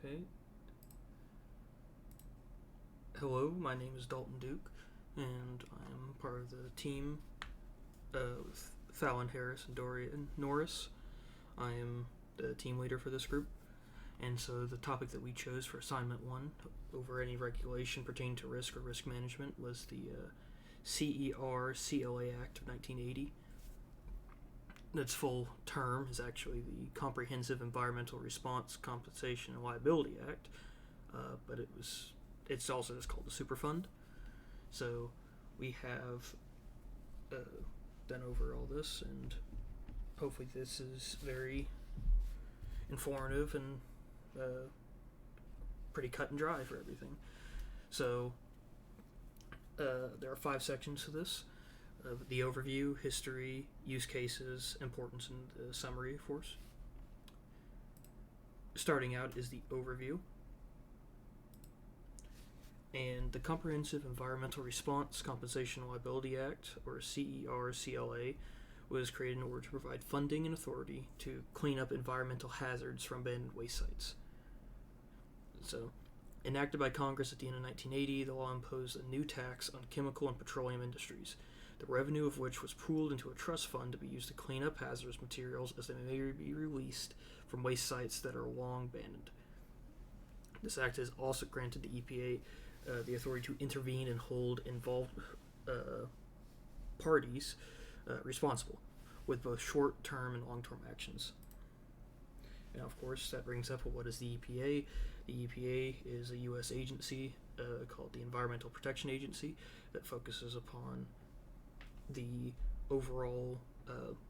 Okay. Hello, my name is Dalton Duke, and I'm part of the team with Fallon Harris and Dorian Norris. I am the team leader for this group, and so the topic that we chose for assignment 1 over any regulation pertaining to risk or risk management was the CERCLA Act of 1980. Its full term is actually the Comprehensive Environmental Response, Compensation, and Liability Act, but it's also just called the Superfund. So we have done over all this, and hopefully this is very informative and pretty cut and dry for everything. So there are 5 sections to this. The overview, history, use cases, importance, and summary, of course. Starting out is the overview. And the Comprehensive Environmental Response, Compensation, and Liability Act, or CERCLA, was created in order to provide funding and authority to clean up environmental hazards from abandoned waste sites. So, enacted by Congress at the end of 1980, the law imposed a new tax on chemical and petroleum industries, the revenue of which was pooled into a trust fund to be used to clean up hazardous materials as they may be released from waste sites that are long abandoned. This act has also granted the EPA the authority to intervene and hold involved parties responsible with both short-term and long-term actions. Now, of course, that brings up what is the EPA. The EPA is a U.S. agency called the Environmental Protection Agency that focuses upon the overall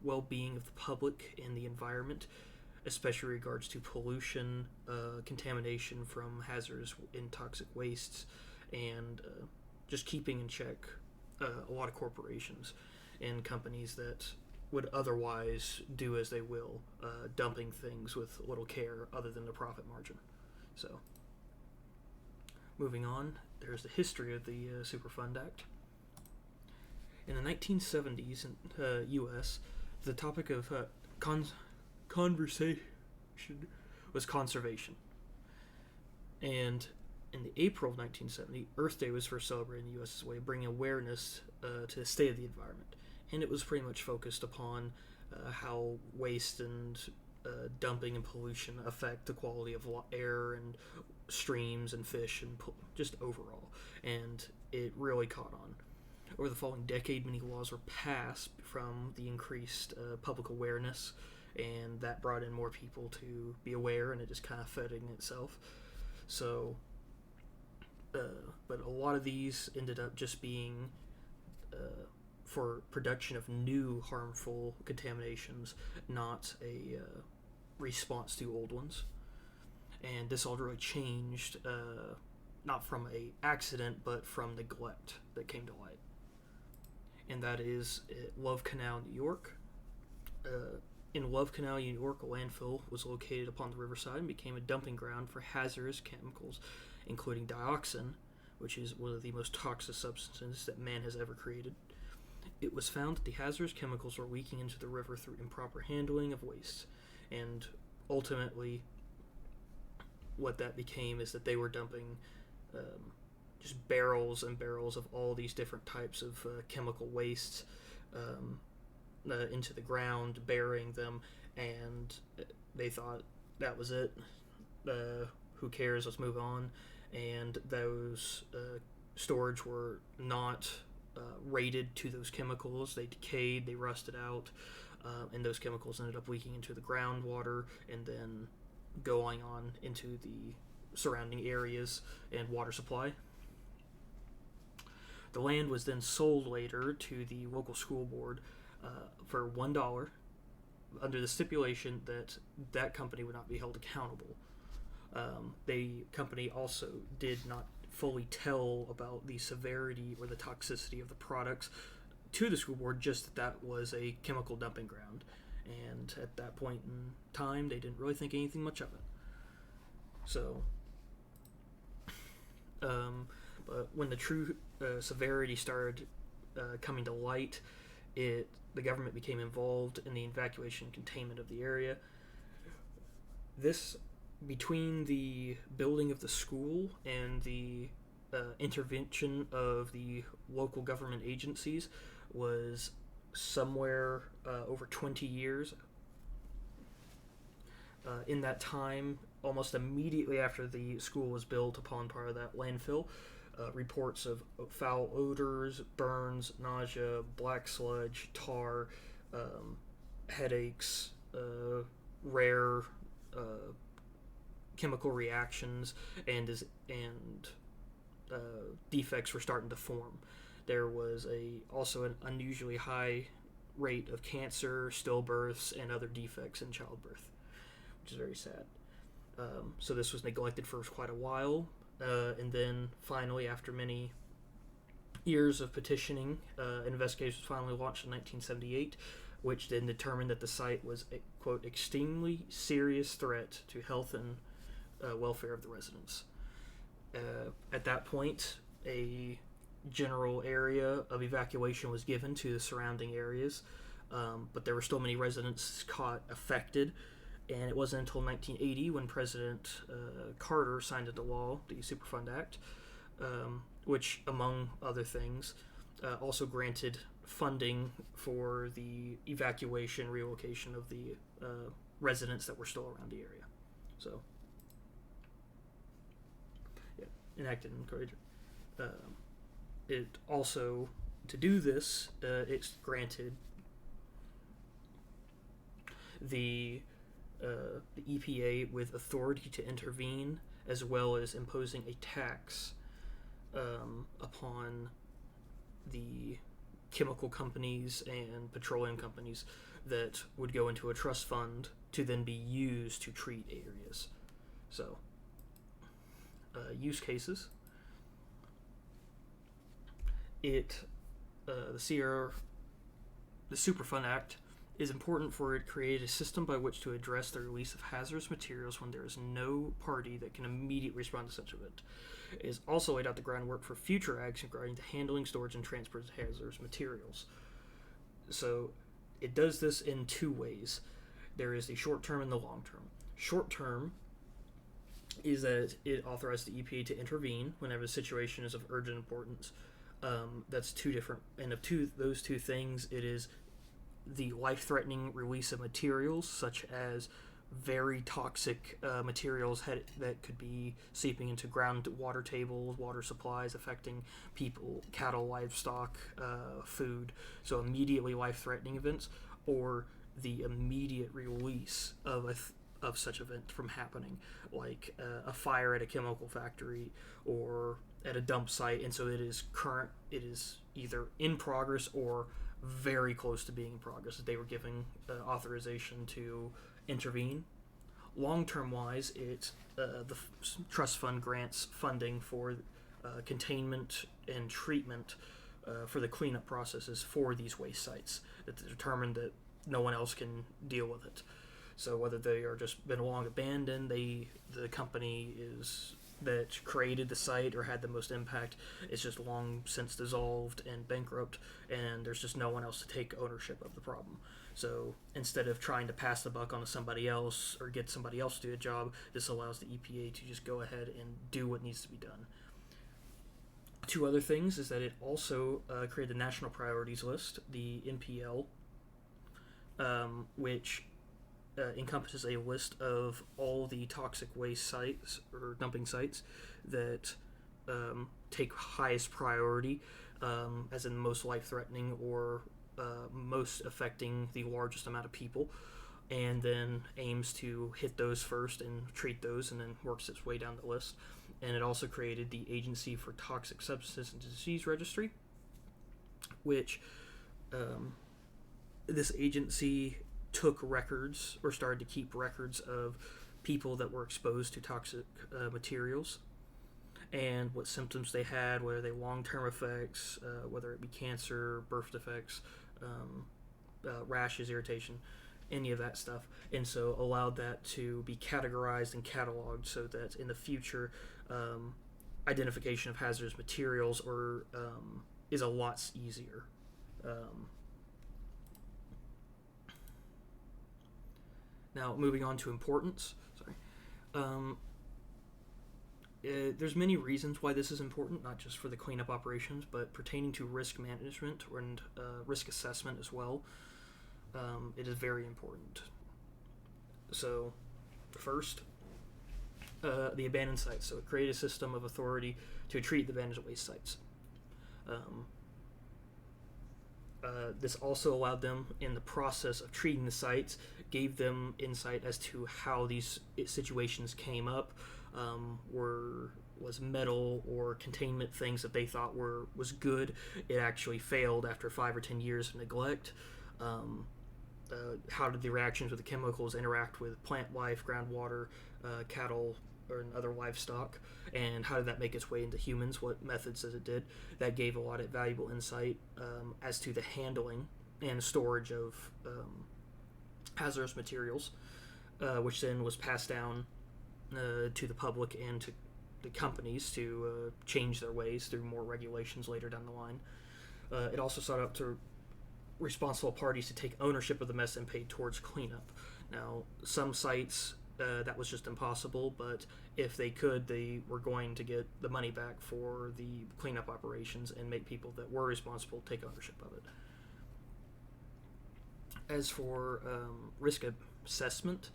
well-being of the public and the environment, especially in regards to pollution, contamination from hazardous and toxic wastes, and just keeping in check a lot of corporations and companies that would otherwise do as they will, dumping things with little care other than the profit margin. So, moving on, there's the history of the Superfund Act. In the 1970s in U.S., the topic of conversation was conservation. And in the April of 1970, Earth Day was first celebrated in the U.S. as a way of bringing awareness to the state of the environment. And it was pretty much focused upon how waste and dumping and pollution affect the quality of air and streams and fish and just overall. And it really caught on. Over the following decade, many laws were passed from the increased public awareness, and that brought in more people to be aware, and it just kind of fed in itself. So, but a lot of these ended up just being for production of new harmful contaminations, not a response to old ones. And this all really changed, not from a accident, but from neglect that came to light. And that is at Love Canal, New York. In Love Canal, New York, a landfill was located upon the riverside and became a dumping ground for hazardous chemicals, including dioxin, which is one of the most toxic substances that man has ever created. It was found that the hazardous chemicals were leaking into the river through improper handling of waste, and ultimately what that became is that they were dumping just barrels and barrels of all these different types of chemical wastes into the ground, burying them, and they thought that was it. Who cares? Let's move on. And those storage were not rated to those chemicals. They decayed, they rusted out, and those chemicals ended up leaking into the groundwater and then going on into the surrounding areas and water supply. The land was then sold later to the local school board for $1 under the stipulation that that company would not be held accountable. The company also did not fully tell about the severity or the toxicity of the products to the school board, just that was a chemical dumping ground. And at that point in time, they didn't really think anything much of it. So, but when the true severity started coming to light, the government became involved in the evacuation and containment of the area. This between the building of the school and the intervention of the local government agencies was somewhere over 20 years. In that time, almost immediately after the school was built upon part of that landfill, reports of foul odors, burns, nausea, black sludge, tar, headaches, rare chemical reactions, and defects were starting to form. There was also an unusually high rate of cancer, stillbirths, and other defects in childbirth, which is very sad. So this was neglected for quite a while, and then finally, after many years of petitioning, an investigation was finally launched in 1978, which then determined that the site was a, quote, extremely serious threat to health and welfare of the residents. At that point, a general area of evacuation was given to the surrounding areas, but there were still many residents caught affected, and it wasn't until 1980 when President Carter signed into law the Superfund Act, which, among other things, also granted funding for the evacuation, relocation of the residents that were still around the area. So, yeah, enacted and encouraged. It also, to do this, it's granted the EPA with authority to intervene, as well as imposing a tax upon the chemical companies and petroleum companies that would go into a trust fund to then be used to treat areas. So, use cases. The Superfund Act is important for it created a system by which to address the release of hazardous materials when there is no party that can immediately respond to such an event. It has also laid out the groundwork for future action regarding the handling, storage, and transport of hazardous materials. So it does this in two ways. There is the short term and the long term. Short term is that it authorizes the EPA to intervene whenever the situation is of urgent importance. That's two different, and of those two things, it is the life-threatening release of materials, such as very toxic materials that could be seeping into groundwater tables, water supplies, affecting people, cattle, livestock, food. So immediately life-threatening events, or the immediate release of such event from happening, like a fire at a chemical factory or at a dump site, and so it is either in progress or very close to being in progress. They were giving authorization to intervene. Long-term wise, the trust fund grants funding for containment and treatment for the cleanup processes for these waste sites that determined that no one else can deal with it. So whether they are just been long abandoned, the company that created the site or had the most impact is just long since dissolved and bankrupt, and there's just no one else to take ownership of the problem. So instead of trying to pass the buck on to somebody else or get somebody else to do a job, this allows the EPA to just go ahead and do what needs to be done. Two other things is that it also created the National Priorities List, the NPL, which encompasses a list of all the toxic waste sites or dumping sites that take highest priority, as in most life-threatening or most affecting the largest amount of people, and then aims to hit those first and treat those, and then works its way down the list. And it also created the Agency for Toxic Substances and Disease Registry, which this agency took records or started to keep records of people that were exposed to toxic materials and what symptoms they had, whether they long-term effects, whether it be cancer, birth defects, rashes, irritation, any of that stuff, and so allowed that to be categorized and cataloged so that in the future identification of hazardous materials is a lot easier. Now, moving on to importance. Um, there's many reasons why this is important, not just for the cleanup operations, but pertaining to risk management and risk assessment as well. It is very important. So, first, the abandoned sites. So it created a system of authority to treat the abandoned waste sites. This also allowed them, in the process of treating the sites, gave them insight as to how these situations came up. Was metal or containment things that they thought was good, it actually failed after 5 or 10 years of neglect. How did the reactions with the chemicals interact with plant life, groundwater, cattle, or other livestock, and how did that make its way into humans? What methods does it did? That gave a lot of valuable insight as to the handling and storage of hazardous materials, which then was passed down to the public and to the companies to change their ways through more regulations later down the line. It also sought out to responsible parties to take ownership of the mess and pay towards cleanup. Now, some sites that was just impossible, but if they could, they were going to get the money back for the cleanup operations and make people that were responsible take ownership of it. As for risk assessment,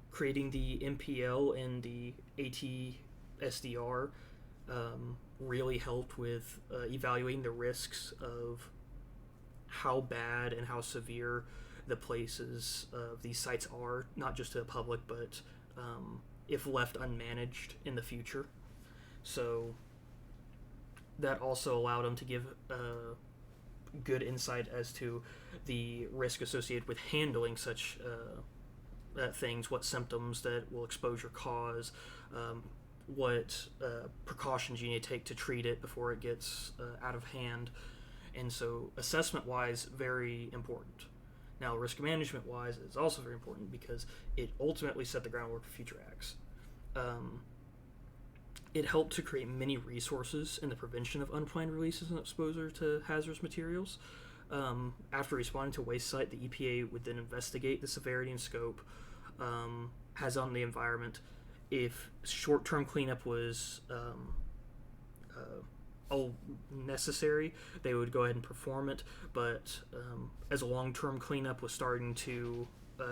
creating the MPL and the ATSDR really helped with evaluating the risks of how bad and how severe the places of these sites are, not just to the public, but if left unmanaged in the future. So that also allowed them to give good insight as to the risk associated with handling such things, what symptoms that will exposure cause, what precautions you need to take to treat it before it gets out of hand. And so assessment-wise, very important. Now, risk management-wise, it's also very important because it ultimately set the groundwork for future acts. It helped to create many resources in the prevention of unplanned releases and exposure to hazardous materials. After responding to a waste site, the EPA would then investigate the severity and scope has on the environment. If short-term cleanup was necessary, they would go ahead and perform it, but as a long-term cleanup was starting to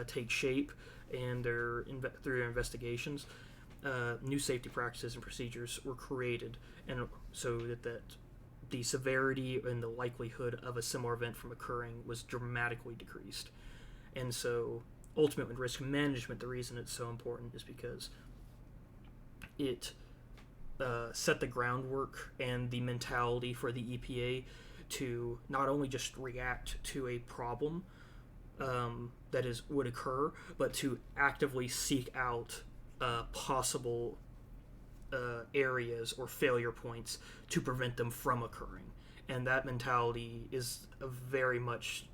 take shape and through their investigations, new safety practices and procedures were created, and so that the severity and the likelihood of a similar event from occurring was dramatically decreased. And so ultimately, risk management, the reason it's so important is because it set the groundwork and the mentality for the EPA to not only just react to a problem that would occur, but to actively seek out possible areas or failure points to prevent them from occurring. And that mentality is very much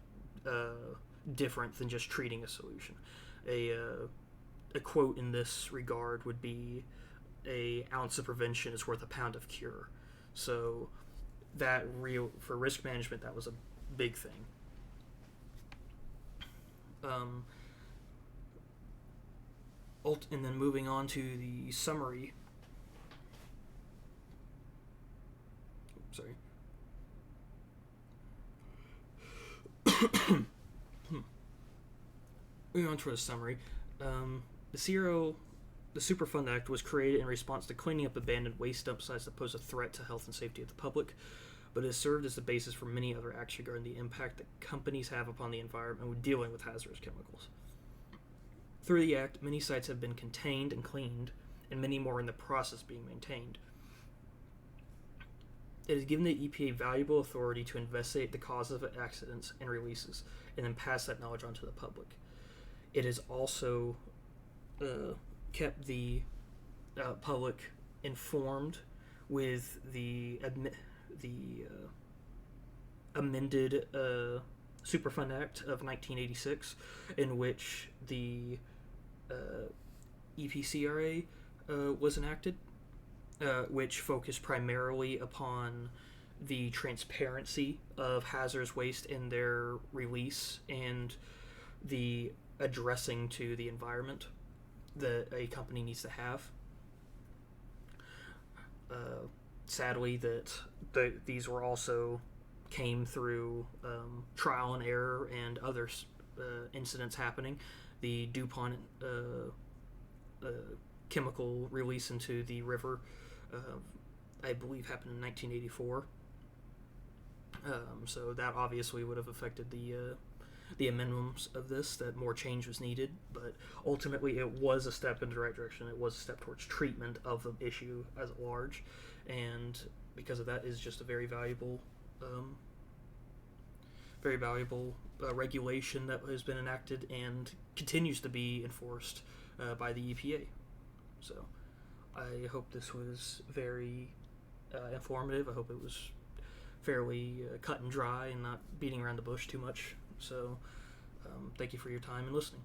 different than just treating a solution. A quote in this regard would be, "An ounce of prevention is worth a pound of cure." So for risk management, that was a big thing. And then moving on to the summary. Sorry. Moving on to a summary. The Superfund Act was created in response to cleaning up abandoned waste dump sites that pose a threat to health and safety of the public, but it has served as the basis for many other acts regarding the impact that companies have upon the environment when dealing with hazardous chemicals. Through the Act, many sites have been contained and cleaned, and many more are in the process of being maintained. It has given the EPA valuable authority to investigate the causes of accidents and releases, and then pass that knowledge on to the public. It has also kept the public informed with the amended Superfund Act of 1986, in which the EPCRA was enacted, which focused primarily upon the transparency of hazardous waste in their release and the addressing to the environment. that a company needs to have. Sadly, these were also came through trial and error and other incidents happening. The DuPont chemical release into the river, I believe, happened in 1984. So that obviously would have affected the amendments of this, that more change was needed, but ultimately it was a step in the right direction. It was a step towards treatment of the issue as at large, and because of that is just a very valuable regulation that has been enacted and continues to be enforced by the EPA. So I hope this was very informative. I hope it was fairly cut and dry and not beating around the bush too much. So thank you for your time and listening.